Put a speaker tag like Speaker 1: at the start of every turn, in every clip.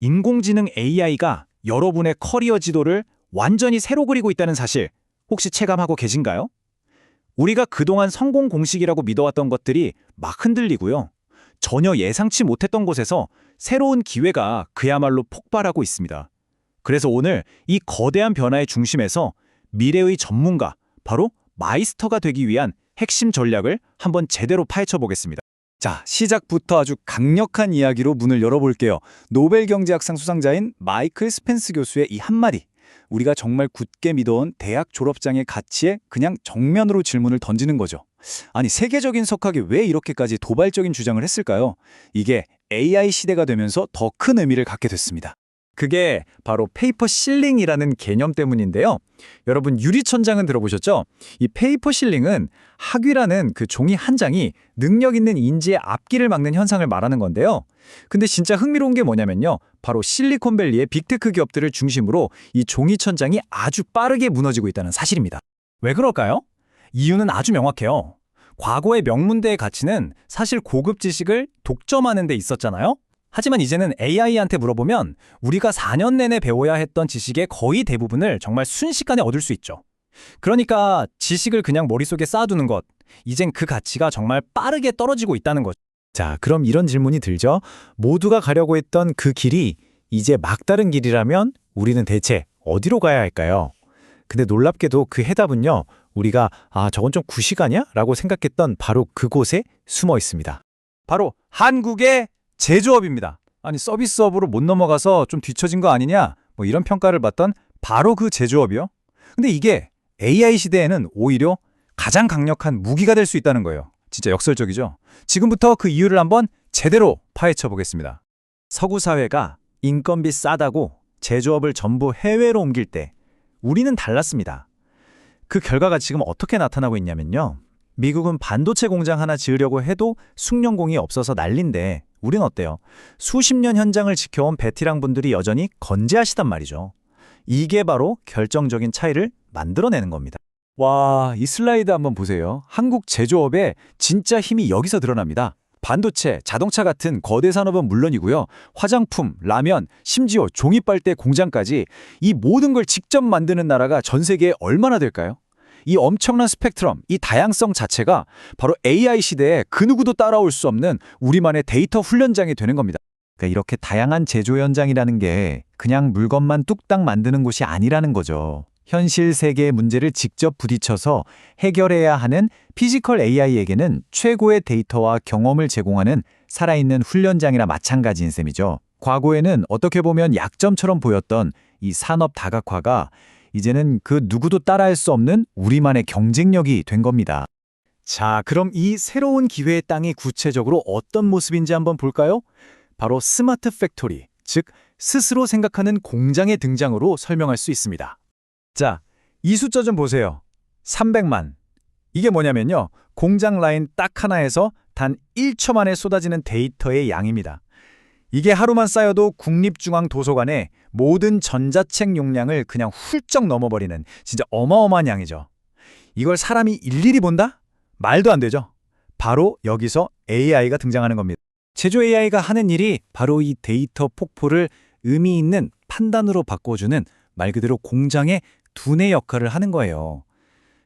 Speaker 1: 인공지능 AI가 여러분의 커리어 지도를 완전히 새로 그리고 있다는 사실 혹시 체감하고 계신가요? 우리가 그동안 성공 공식이라고 믿어왔던 것들이 막 흔들리고요. 전혀 예상치 못했던 곳에서 새로운 기회가 그야말로 폭발하고 있습니다. 그래서 오늘 이 거대한 변화의 중심에서 미래의 전문가, 바로 마이스터가 되기 위한 핵심 전략을 한번 제대로 파헤쳐 보겠습니다.
Speaker 2: 자, 시작부터 아주 강력한 이야기로 문을 열어볼게요. 노벨 경제학상 수상자인 마이클 스펜스 교수의 이 한마디. 우리가 정말 굳게 믿어온 대학 졸업장의 가치에 그냥 정면으로 질문을 던지는 거죠. 아니, 세계적인 석학이 왜 이렇게까지 도발적인 주장을 했을까요? 이게 AI 시대가 되면서 더 큰 의미를 갖게 됐습니다.
Speaker 1: 그게 바로 페이퍼 실링이라는 개념 때문인데요. 여러분 유리천장은 들어보셨죠? 이 페이퍼 실링은 학위라는 그 종이 한 장이 능력 있는 인재의 앞길을 막는 현상을 말하는 건데요. 근데 진짜 흥미로운 게 뭐냐면요. 바로 실리콘밸리의 빅테크 기업들을 중심으로 이 종이 천장이 아주 빠르게 무너지고 있다는 사실입니다. 왜 그럴까요? 이유는 아주 명확해요. 과거의 명문대의 가치는 사실 고급 지식을 독점하는 데 있었잖아요. 하지만 이제는 AI한테 물어보면 우리가 4년 내내 배워야 했던 지식의 거의 대부분을 정말 순식간에 얻을 수 있죠. 그러니까 지식을 그냥 머릿속에 쌓아두는 것, 이젠 그 가치가 정말 빠르게 떨어지고 있다는 거죠.
Speaker 3: 자, 그럼 이런 질문이 들죠. 모두가 가려고 했던 그 길이 이제 막다른 길이라면 우리는 대체 어디로 가야 할까요? 근데 놀랍게도 그 해답은요. 우리가 저건 좀 구시가냐? 라고 생각했던 바로 그곳에 숨어 있습니다.
Speaker 2: 바로 한국의 제조업입니다. 아니, 서비스업으로 못 넘어가서 좀 뒤처진 거 아니냐? 뭐 이런 평가를 받던 바로 그 제조업이요. 근데 이게 AI 시대에는 오히려 가장 강력한 무기가 될 수 있다는 거예요. 진짜 역설적이죠? 지금부터 그 이유를 한번 제대로 파헤쳐 보겠습니다.
Speaker 3: 서구 사회가 인건비 싸다고 제조업을 전부 해외로 옮길 때 우리는 달랐습니다. 그 결과가 지금 어떻게 나타나고 있냐면요. 미국은 반도체 공장 하나 지으려고 해도 숙련공이 없어서 난린데 우린 어때요? 수십 년 현장을 지켜온 베테랑 분들이 여전히 건재하시단 말이죠. 이게 바로 결정적인 차이를 만들어내는 겁니다.
Speaker 2: 와, 이 슬라이드 한번 보세요. 한국 제조업의 진짜 힘이 여기서 드러납니다. 반도체, 자동차 같은 거대 산업은 물론이고요. 화장품, 라면, 심지어 종이빨대 공장까지 이 모든 걸 직접 만드는 나라가 전 세계에 얼마나 될까요? 이 엄청난 스펙트럼, 이 다양성 자체가 바로 AI 시대에 그 누구도 따라올 수 없는 우리만의 데이터 훈련장이 되는 겁니다.
Speaker 3: 그러니까 이렇게 다양한 제조 현장이라는 게 그냥 물건만 뚝딱 만드는 곳이 아니라는 거죠. 현실 세계의 문제를 직접 부딪혀서 해결해야 하는 피지컬 AI에게는 최고의 데이터와 경험을 제공하는 살아있는 훈련장이나 마찬가지인 셈이죠. 과거에는 어떻게 보면 약점처럼 보였던 이 산업 다각화가 이제는 그 누구도 따라할 수 없는 우리만의 경쟁력이 된 겁니다. 자, 그럼 이 새로운 기회의 땅이 구체적으로 어떤 모습인지 한번 볼까요? 바로 스마트 팩토리, 즉 스스로 생각하는 공장의 등장으로 설명할 수 있습니다.
Speaker 2: 자, 이 숫자 좀 보세요. 300만. 이게 뭐냐면요. 공장 라인 딱 하나에서 단 1초 만에 쏟아지는 데이터의 양입니다. 이게 하루만 쌓여도 국립중앙도서관의 모든 전자책 용량을 그냥 훌쩍 넘어버리는 진짜 어마어마한 양이죠. 이걸 사람이 일일이 본다? 말도 안 되죠. 바로 여기서 AI가 등장하는 겁니다.
Speaker 3: 제조 AI가 하는 일이 바로 이 데이터 폭포를 의미 있는 판단으로 바꿔주는 말 그대로 공장의 두뇌 역할을 하는 거예요.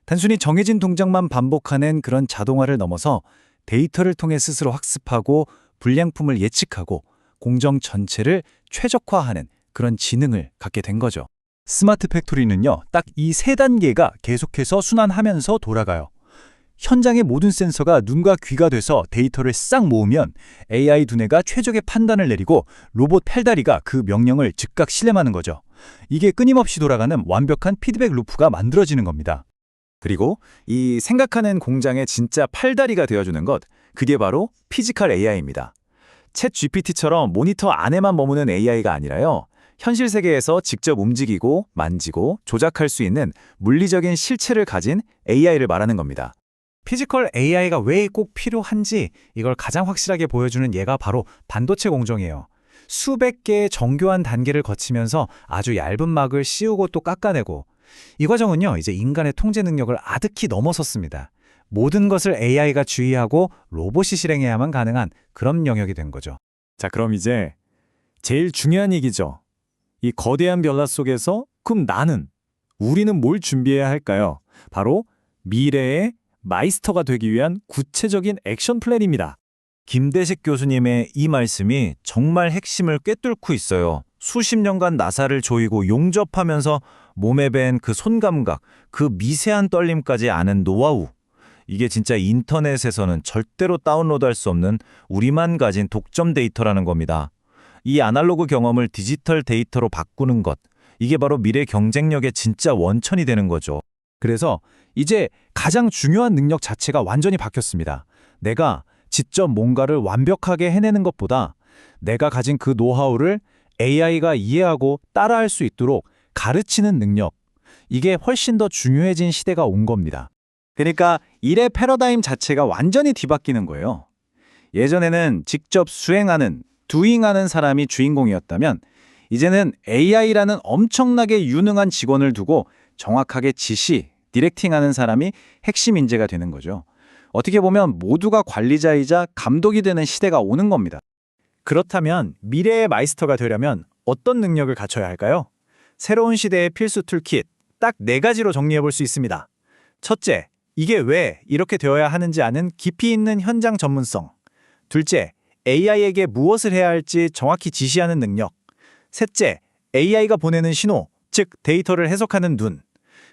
Speaker 3: 단순히 정해진 동작만 반복하는 그런 자동화를 넘어서 데이터를 통해 스스로 학습하고 불량품을 예측하고 공정 전체를 최적화하는 그런 지능을 갖게 된 거죠.
Speaker 2: 스마트 팩토리는요. 딱 이 세 단계가 계속해서 순환하면서 돌아가요. 현장의 모든 센서가 눈과 귀가 돼서 데이터를 싹 모으면 AI 두뇌가 최적의 판단을 내리고 로봇 팔다리가 그 명령을 즉각 실행하는 거죠. 이게 끊임없이 돌아가는 완벽한 피드백 루프가 만들어지는 겁니다.
Speaker 3: 그리고 이 생각하는 공장의 진짜 팔다리가 되어주는 것, 그게 바로 피지컬 AI입니다. 챗 GPT처럼 모니터 안에만 머무는 AI가 아니라요. 현실 세계에서 직접 움직이고 만지고 조작할 수 있는 물리적인 실체를 가진 AI를 말하는 겁니다. 피지컬 AI가 왜 꼭 필요한지 이걸 가장 확실하게 보여주는 예가 바로 반도체 공정이에요. 수백 개의 정교한 단계를 거치면서 아주 얇은 막을 씌우고 또 깎아내고 이 과정은요, 이제 인간의 통제 능력을 아득히 넘어섰습니다. 모든 것을 AI가 주의하고 로봇이 실행해야만 가능한 그런 영역이 된 거죠.
Speaker 2: 자, 그럼 이제 제일 중요한 얘기죠. 이 거대한 변화 속에서 그럼 우리는 뭘 준비해야 할까요? 바로 미래의 마이스터가 되기 위한 구체적인 액션 플랜입니다.
Speaker 3: 김대식 교수님의 이 말씀이 정말 핵심을 꿰뚫고 있어요. 수십 년간 나사를 조이고 용접하면서 몸에 밴 그 손감각, 그 미세한 떨림까지 아는 노하우. 이게 진짜 인터넷에서는 절대로 다운로드할 수 없는 우리만 가진 독점 데이터라는 겁니다. 이 아날로그 경험을 디지털 데이터로 바꾸는 것, 이게 바로 미래 경쟁력의 진짜 원천이 되는 거죠.
Speaker 2: 그래서 이제 가장 중요한 능력 자체가 완전히 바뀌었습니다. 내가 직접 뭔가를 완벽하게 해내는 것보다 내가 가진 그 노하우를 AI가 이해하고 따라할 수 있도록 가르치는 능력, 이게 훨씬 더 중요해진 시대가 온 겁니다.
Speaker 1: 그러니까 일의 패러다임 자체가 완전히 뒤바뀌는 거예요. 예전에는 직접 수행하는, 두잉하는 사람이 주인공이었다면 이제는 AI라는 엄청나게 유능한 직원을 두고 정확하게 지시, 디렉팅하는 사람이 핵심 인재가 되는 거죠. 어떻게 보면 모두가 관리자이자 감독이 되는 시대가 오는 겁니다.
Speaker 2: 그렇다면 미래의 마이스터가 되려면 어떤 능력을 갖춰야 할까요? 새로운 시대의 필수 툴킷, 딱 4가지로 정리해 볼 수 있습니다. 첫째, 이게 왜 이렇게 되어야 하는지 아는 깊이 있는 현장 전문성. 둘째, AI에게 무엇을 해야 할지 정확히 지시하는 능력. 셋째, AI가 보내는 신호, 즉 데이터를 해석하는 눈.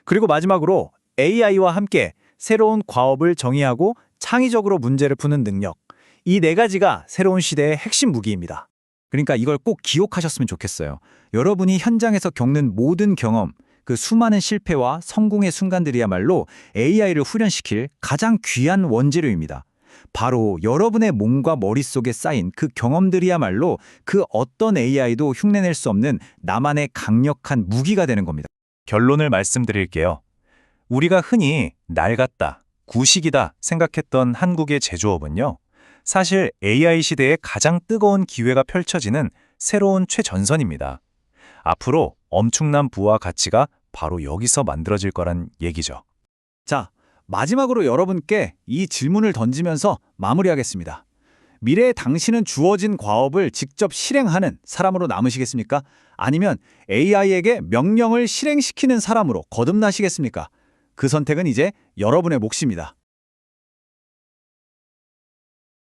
Speaker 2: 그리고 마지막으로 AI와 함께 새로운 과업을 정의하고 창의적으로 문제를 푸는 능력. 이 4가지가 새로운 시대의 핵심 무기입니다.
Speaker 1: 그러니까 이걸 꼭 기억하셨으면 좋겠어요. 여러분이 현장에서 겪는 모든 경험, 그 수많은 실패와 성공의 순간들이야말로 AI를 훈련시킬 가장 귀한 원재료입니다. 바로 여러분의 몸과 머릿속에 쌓인 그 경험들이야말로 그 어떤 AI도 흉내낼 수 없는 나만의 강력한 무기가 되는 겁니다.
Speaker 3: 결론을 말씀드릴게요. 우리가 흔히 낡았다, 구식이다 생각했던 한국의 제조업은요. 사실 AI 시대의 가장 뜨거운 기회가 펼쳐지는 새로운 최전선입니다. 앞으로 엄청난 부와 가치가 바로 여기서 만들어질 거란 얘기죠.
Speaker 1: 자, 마지막으로 여러분께 이 질문을 던지면서 마무리하겠습니다. 미래에 당신은 주어진 과업을 직접 실행하는 사람으로 남으시겠습니까? 아니면 AI에게 명령을 실행시키는 사람으로 거듭나시겠습니까? 그 선택은 이제 여러분의 몫입니다.